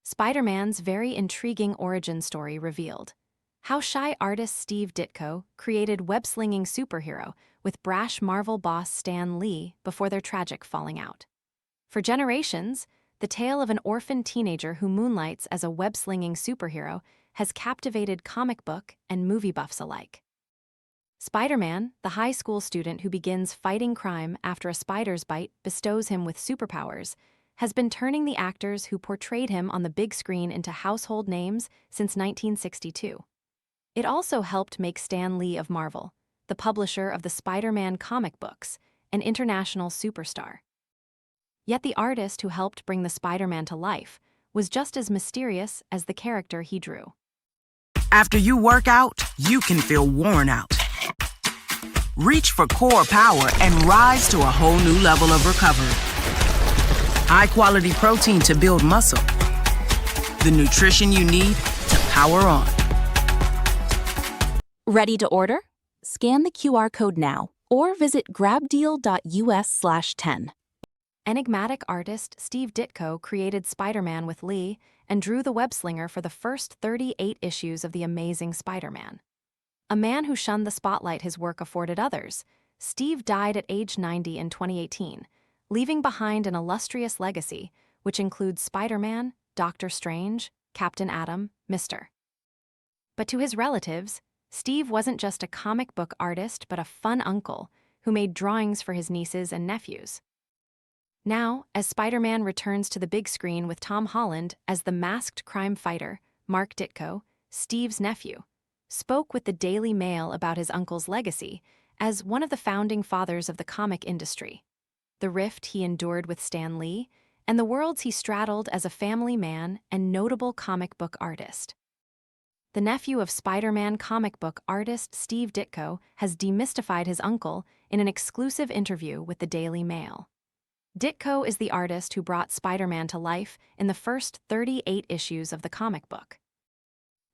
Spider-Man's very intriguing origin story revealed. How shy artist Steve Ditko created web-slinging superhero with brash Marvel boss Stan Lee before their tragic falling out. For generations, the tale of an orphaned teenager who moonlights as a web-slinging superhero has captivated comic book and movie buffs alike. Spider-Man, the high school student who begins fighting crime after a spider's bite bestows him with superpowers, has been turning the actors who portrayed him on the big screen into household names since 1962. It also helped make Stan Lee of Marvel, the publisher of the Spider-Man comic books, an international superstar. Yet the artist who helped bring the Spider-Man to life was just as mysterious as the character he drew. After you work out, you can feel worn out. Reach for core power and rise to a whole new level of recovery. High-quality protein to build muscle. The nutrition you need to power on. Ready to order? Scan the QR code now or visit grabdeal.us/10. Enigmatic artist Steve Ditko created Spider-Man with Lee and drew the web-slinger for the first 38 issues of The Amazing Spider-Man. A man who shunned the spotlight his work afforded others, Steve died at age 90 in 2018, leaving behind an illustrious legacy, which includes Spider-Man, Doctor Strange, Captain Atom, Mr. But to his relatives, Steve wasn't just a comic book artist but a fun uncle who made drawings for his nieces and nephews. Now, as Spider-Man returns to the big screen with Tom Holland as the masked crime fighter, Mark Ditko, Steve's nephew, spoke with the Daily Mail about his uncle's legacy as one of the founding fathers of the comic industry, the rift he endured with Stan Lee, and the worlds he straddled as a family man and notable comic book artist. The nephew of Spider-Man comic book artist Steve Ditko has demystified his uncle in an exclusive interview with the Daily Mail. Ditko is the artist who brought Spider-Man to life in the first 38 issues of the comic book.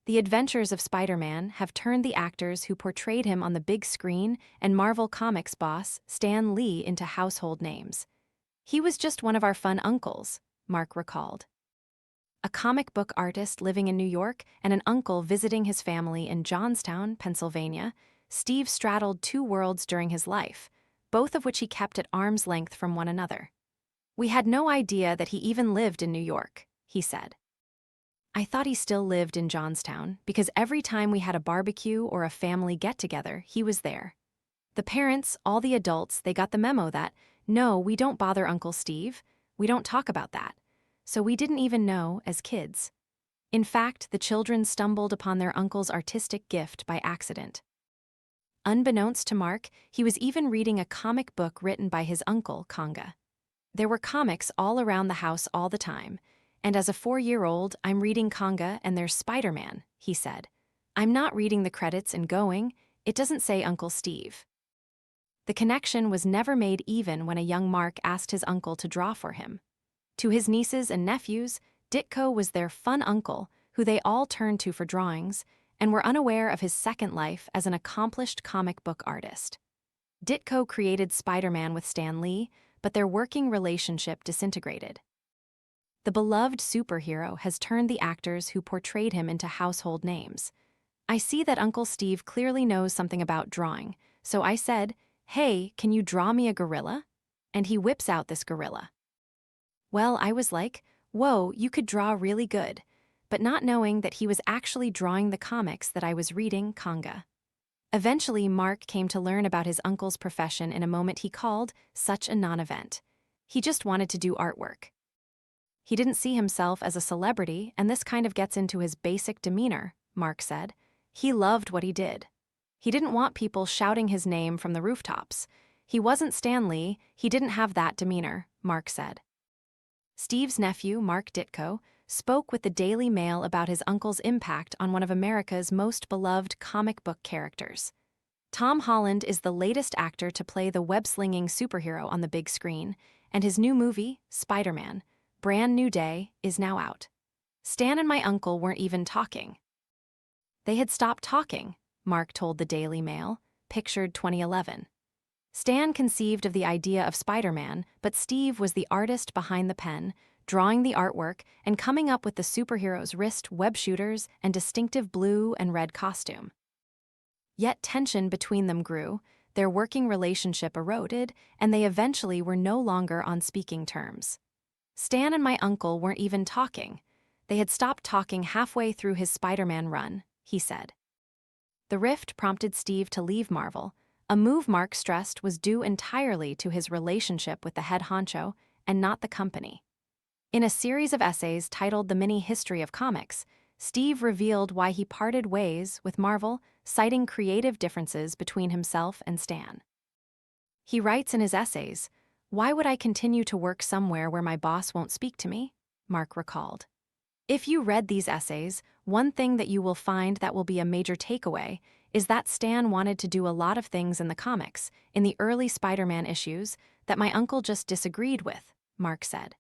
The adventures of Spider-Man have turned the actors who portrayed him on the big screen and Marvel Comics boss Stan Lee into household names. "He was just one of our fun uncles," Mark recalled. A comic book artist living in New York and an uncle visiting his family in Johnstown, Pennsylvania, Steve straddled two worlds during his life, both of which he kept at arm's length from one another. "We had no idea that he even lived in New York," he said. "I thought he still lived in Johnstown because every time we had a barbecue or a family get-together, he was there. The parents, all the adults, they got the memo that, no, we don't bother Uncle Steve, we don't talk about that. So we didn't even know as kids. In fact, the children stumbled upon their uncle's artistic gift by accident." Unbeknownst to Mark, he was even reading a comic book written by his uncle, Kanga. "There were comics all around the house all the time, and as a 4-year-old, I'm reading Kanga and there's Spider-Man," he said. "I'm not reading the credits and going, it doesn't say Uncle Steve." The connection was never made even when a young Mark asked his uncle to draw for him. To his nieces and nephews, Ditko was their fun uncle who they all turned to for drawings and were unaware of his second life as an accomplished comic book artist. Ditko created Spider-Man with Stan Lee, but their working relationship disintegrated. The beloved superhero has turned the actors who portrayed him into household names. "I see that Uncle Steve clearly knows something about drawing, so I said, 'Hey, can you draw me a gorilla?' And he whips out this gorilla. Well, I was like, 'Whoa, you could draw really good,' but not knowing that he was actually drawing the comics that I was reading, Kanga." Eventually, Mark came to learn about his uncle's profession in a moment he called such a non-event. He just wanted to do artwork. He didn't see himself as a celebrity, and this kind of gets into his basic demeanor, Mark said. He loved what he did. He didn't want people shouting his name from the rooftops. He wasn't Stan Lee, he didn't have that demeanor, Mark said. Steve's nephew, Mark Ditko, spoke with the Daily Mail about his uncle's impact on one of America's most beloved comic book characters. Tom Holland is the latest actor to play the web-slinging superhero on the big screen, and his new movie, Spider-Man, Brand New Day, is now out. "Stan and my uncle weren't even talking." They had stopped talking, Mark told the Daily Mail, pictured 2011. Stan conceived of the idea of Spider-Man, but Steve was the artist behind the pen, drawing the artwork and coming up with the superhero's wrist web shooters and distinctive blue and red costume. Yet tension between them grew, their working relationship eroded, and they eventually were no longer on speaking terms. Stan and my uncle weren't even talking. They had stopped talking halfway through his Spider-Man run, he said. The rift prompted Steve to leave Marvel, a move Mark stressed was due entirely to his relationship with the head honcho and not the company. In a series of essays titled The Mini History of Comics, Steve revealed why he parted ways with Marvel, citing creative differences between himself and Stan. He writes in his essays, "Why would I continue to work somewhere where my boss won't speak to me?" Mark recalled. If you read these essays, one thing that you will find that will be a major takeaway is that Stan wanted to do a lot of things in the comics, in the early Spider-Man issues, that my uncle just disagreed with, Mark said.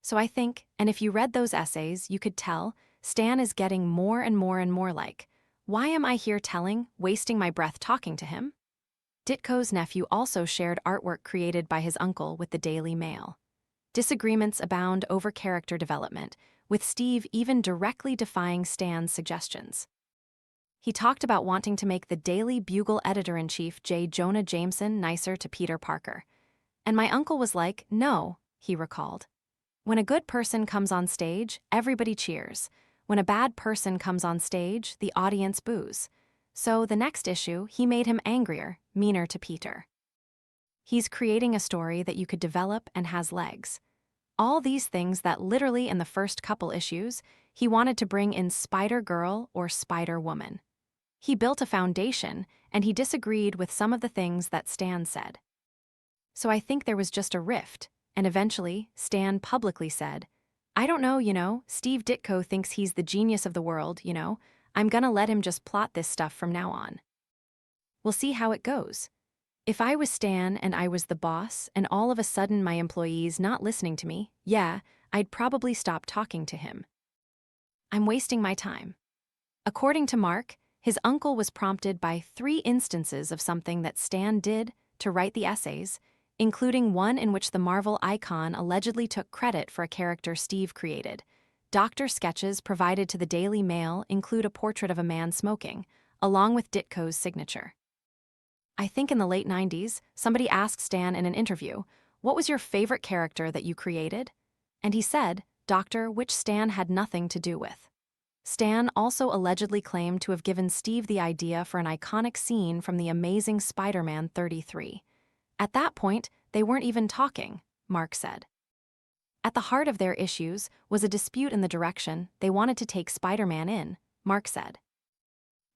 So I think, and if you read those essays, you could tell, Stan is getting more and more and more like, why am I here wasting my breath talking to him? Ditko's nephew also shared artwork created by his uncle with the Daily Mail. Disagreements abound over character development, with Steve even directly defying Stan's suggestions. He talked about wanting to make the Daily Bugle editor-in-chief J. Jonah Jameson nicer to Peter Parker. And my uncle was like, no, he recalled. When a good person comes on stage, everybody cheers. When a bad person comes on stage, the audience boos. So the next issue, he made him angrier, meaner to Peter. He's creating a story that you could develop and has legs. All these things that literally in the first couple issues, he wanted to bring in Spider-Girl or Spider-Woman. He built a foundation, and he disagreed with some of the things that Stan said. So I think there was just a rift, and eventually, Stan publicly said, I don't know, Steve Ditko thinks he's the genius of the world, I'm gonna let him just plot this stuff from now on. We'll see how it goes. If I was Stan and I was the boss and all of a sudden my employees not listening to me, yeah, I'd probably stop talking to him. I'm wasting my time. According to Mark, his uncle was prompted by 3 instances of something that Stan did to write the essays, including one in which the Marvel icon allegedly took credit for a character Steve created. Doctor sketches provided to the Daily Mail include a portrait of a man smoking, along with Ditko's signature. I think in the late 90s, somebody asked Stan in an interview, what was your favorite character that you created? And he said, Doctor, which Stan had nothing to do with. Stan also allegedly claimed to have given Steve the idea for an iconic scene from The Amazing Spider-Man 33. At that point, they weren't even talking, Mark said. At the heart of their issues was a dispute in the direction they wanted to take Spider-Man in, Mark said.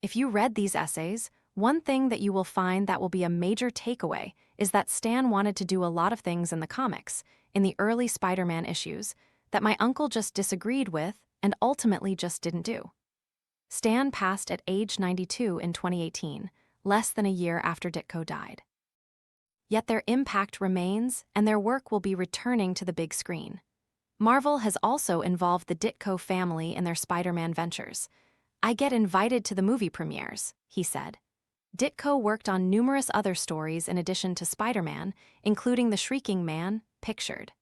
If you read these essays, one thing that you will find that will be a major takeaway is that Stan wanted to do a lot of things in the comics, in the early Spider-Man issues, that my uncle just disagreed with and ultimately just didn't do. Stan passed at age 92 in 2018, less than a year after Ditko died. Yet their impact remains, and their work will be returning to the big screen. Marvel has also involved the Ditko family in their Spider-Man ventures. I get invited to the movie premieres, he said. Ditko worked on numerous other stories in addition to Spider-Man, including The Shrieking Man, Pictured.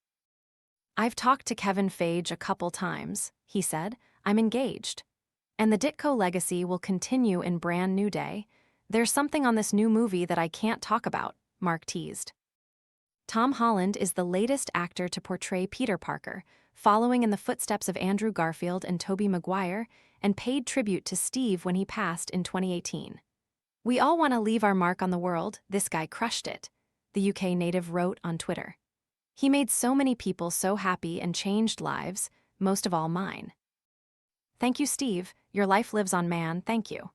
I've talked to Kevin Feige a couple times, he said. I'm engaged. And the Ditko legacy will continue in Brand New Day. There's something on this new movie that I can't talk about, Mark teased. Tom Holland is the latest actor to portray Peter Parker, following in the footsteps of Andrew Garfield and Tobey Maguire, and paid tribute to Steve when he passed in 2018. We all want to leave our mark on the world, this guy crushed it, the UK native wrote on Twitter. He made so many people so happy and changed lives, most of all mine. Thank you, Steve. Your life lives on, man, thank you.